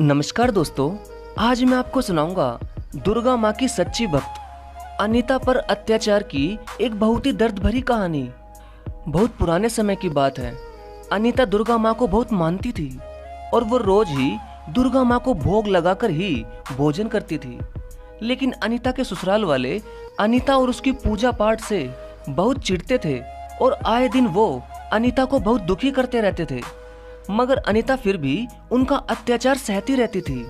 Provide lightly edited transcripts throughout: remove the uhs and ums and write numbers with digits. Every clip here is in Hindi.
नमस्कार दोस्तों, आज मैं आपको सुनाऊंगा दुर्गा माँ की सच्ची भक्त अनीता पर अत्याचार की एक बहुत ही दर्द भरी कहानी। बहुत पुराने समय की बात है। अनीता दुर्गा माँ को बहुत मानती थी और वो रोज ही दुर्गा माँ को भोग लगाकर ही भोजन करती थी। लेकिन अनीता के ससुराल वाले अनीता और उसकी पूजा पाठ से बहुत चिढ़ते थे और आए दिन वो अनीता को बहुत दुखी करते रहते थे। मगर अनीता फिर भी उनका अत्याचार सहती रहती थी।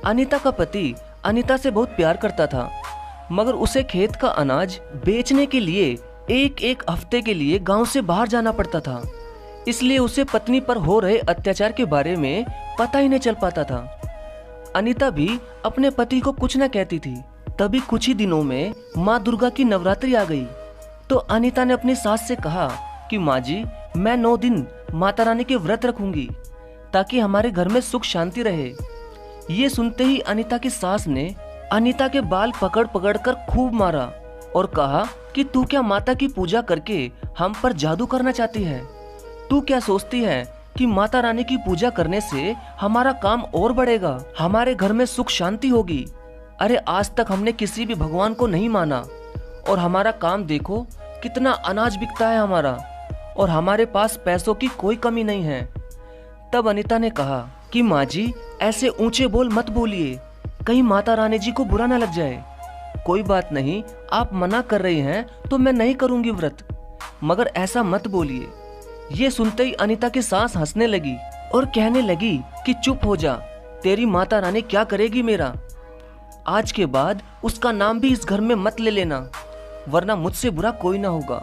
अनीता का पति अनीता से बहुत प्यार करता था, मगर उसे खेत का अनाज बेचने के लिए एक एक हफ्ते के लिए गांव से बाहर जाना पड़ता था। इसलिए उसे पत्नी पर हो रहे अत्याचार के बारे में पता ही नहीं चल पाता था। अनीता भी अपने पति को कुछ न कहती थी। तभी कुछ ही दिनों में माँ दुर्गा की नवरात्रि आ गई। तो अनीता ने अपनी सास से कहा कि माँ जी, मैं 9 दिन माता रानी के व्रत रखूंगी ताकि हमारे घर में सुख शांति रहे। ये सुनते ही अनीता की सास ने अनीता के बाल पकड़ पकड़ कर खूब मारा और कहा कि तू क्या माता की पूजा करके हम पर जादू करना चाहती है? तू क्या सोचती है कि माता रानी की पूजा करने से हमारा काम और बढ़ेगा, हमारे घर में सुख शांति होगी? अरे आज तक हमने किसी भी भगवान को नहीं माना और हमारा काम देखो, कितना अनाज बिकता है हमारा और हमारे पास पैसों की कोई कमी नहीं है। तब अनीता ने कहा कि माँ जी, ऐसे ऊंचे बोल मत बोलिए, कहीं माता रानी जी को बुरा ना लग जाए। कोई बात नहीं, आप मना कर रही हैं तो मैं नहीं करूंगी व्रत, मगर ऐसा मत बोलिए। ये सुनते ही अनीता की सास हंसने लगी और कहने लगी कि चुप हो जा, तेरी माता रानी क्या करेगी मेरा? आज के बाद उसका नाम भी इस घर में मत ले लेना, वरना मुझसे बुरा कोई ना होगा।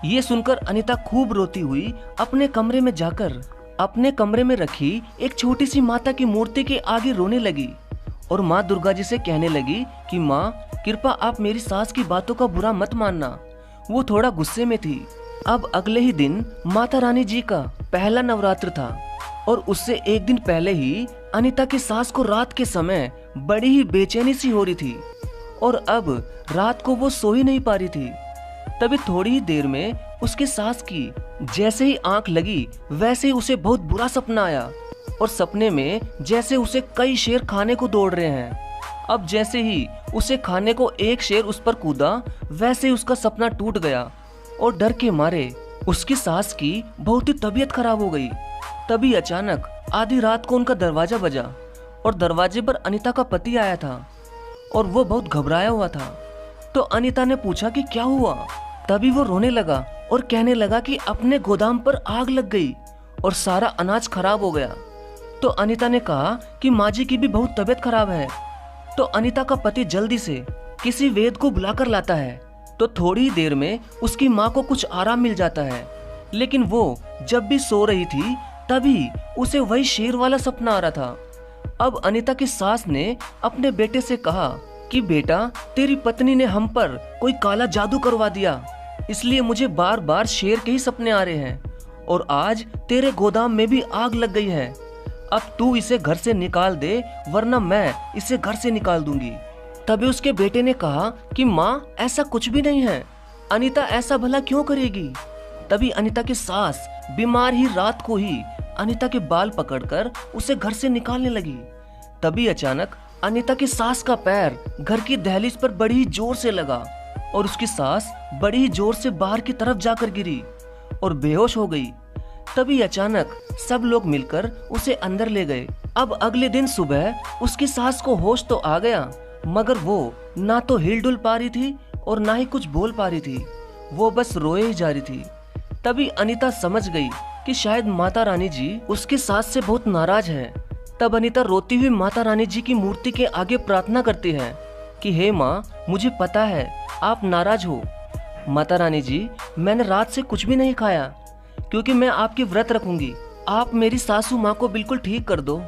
ये सुनकर अनीता खूब रोती हुई अपने कमरे में जाकर अपने कमरे में रखी एक छोटी सी माता की मूर्ति के आगे रोने लगी और माँ दुर्गा जी से कहने लगी कि माँ, कृपा आप मेरी सास की बातों का बुरा मत मानना, वो थोड़ा गुस्से में थी। अब अगले ही दिन माता रानी जी का पहला नवरात्र था और उससे एक दिन पहले ही अनीता की सास को रात के समय बड़ी ही बेचैनी सी हो रही थी और अब रात को वो सो ही नहीं पा रही थी। तभी थोड़ी ही देर में उसकी सास की जैसे ही आंख लगी वैसे ही उसे बहुत बुरा सपना आया और सपने में जैसे उसे कई शेर खाने को दौड़ रहे हैं। अब जैसे ही उसे खाने को एक शेर उस पर कूदा, वैसे ही उसका सपना टूट गया और डर के मारे उसकी सास की बहुत ही तबीयत खराब हो गई। तभी अचानक आधी रात को उनका दरवाजा बजा और दरवाजे पर अनीता का पति आया था और वो बहुत घबराया हुआ था। तो अनीता ने पूछा कि क्या हुआ? तभी वो रोने लगा और कहने लगा कि अपने गोदाम पर आग लग गई और सारा अनाज खराब हो गया। तो अनीता ने कहा कि माँ जी की भी बहुत तबीयत खराब है। तो अनीता का पति जल्दी से किसी वैद्य को बुलाकर लाता है। तो थोड़ी ही देर में उसकी माँ को कुछ आराम मिल जाता है। लेकिन वो जब भी सो रही थी तभी उसे वही शेर वाला सपना आ रहा था। अब अनीता की सास ने अपने बेटे से कहा कि बेटा, तेरी पत्नी ने हम पर कोई काला जादू करवा दिया, इसलिए मुझे बार बार शेर के ही सपने आ रहे हैं और आज तेरे गोदाम में भी आग लग गई है। अब तू इसे घर से निकाल दे, वरना मैं इसे घर से निकाल दूंगी। तभी उसके बेटे ने कहा कि माँ, ऐसा कुछ भी नहीं है, अनीता ऐसा भला क्यों करेगी? तभी अनीता की सास बीमार ही रात को ही अनीता के बाल पकड़कर उसे घर से निकालने लगी। तभी अचानक अनीता की सास का पैर घर की दहलीज पर बड़ी ही जोर से लगा और उसकी सास बड़ी ही जोर से बाहर की तरफ जाकर गिरी और बेहोश हो गई। तभी अचानक सब लोग मिलकर उसे अंदर ले गए। अब अगले दिन सुबह उसकी सास को होश तो आ गया, मगर वो ना तो हिल डुल पा रही थी और ना ही कुछ बोल पा रही थी। वो बस रोए ही जा रही थी। तभी अनीता समझ गई कि शायद माता रानी जी उसकी सास से बहुत नाराज है। तब अनीता रोती हुई माता रानी जी की मूर्ति के आगे प्रार्थना करती है कि हे माँ, मुझे पता है आप नाराज हो। माता रानी जी, मैंने रात से कुछ भी नहीं खाया क्योंकि मैं आपकी व्रत रखूंगी। आप मेरी सासू माँ को बिल्कुल ठीक कर दो।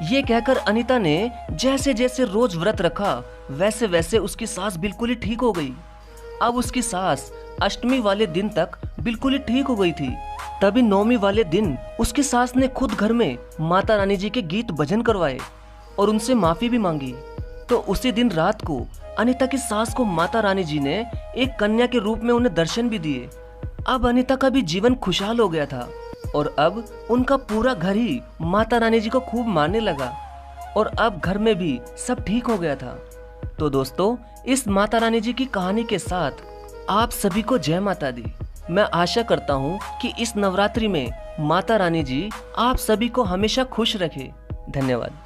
ये कहकर अनीता ने जैसे जैसे रोज व्रत रखा वैसे वैसे उसकी सास बिल्कुल ही ठीक हो गई। अब उसकी सास अष्टमी वाले दिन तक बिल्कुल ही ठीक हो गई थी। तभी नौवीं वाले दिन उसकी सास ने खुद घर में माता रानी जी के गीत भजन करवाए और उनसे माफी भी मांगी। तो उसी दिन रात को अनीता की सास को माता रानी जी ने एक कन्या के रूप में उन्हें दर्शन भी दिए। अब अनीता का भी जीवन खुशहाल हो गया था और अब उनका पूरा घर ही माता रानी जी को खूब मानने लगा और अब घर में भी सब ठीक हो गया था। तो दोस्तों, इस माता रानी जी की कहानी के साथ आप सभी को जय माता दी। मैं आशा करता हूँ कि इस नवरात्रि में माता रानी जी आप सभी को हमेशा खुश रखे। धन्यवाद।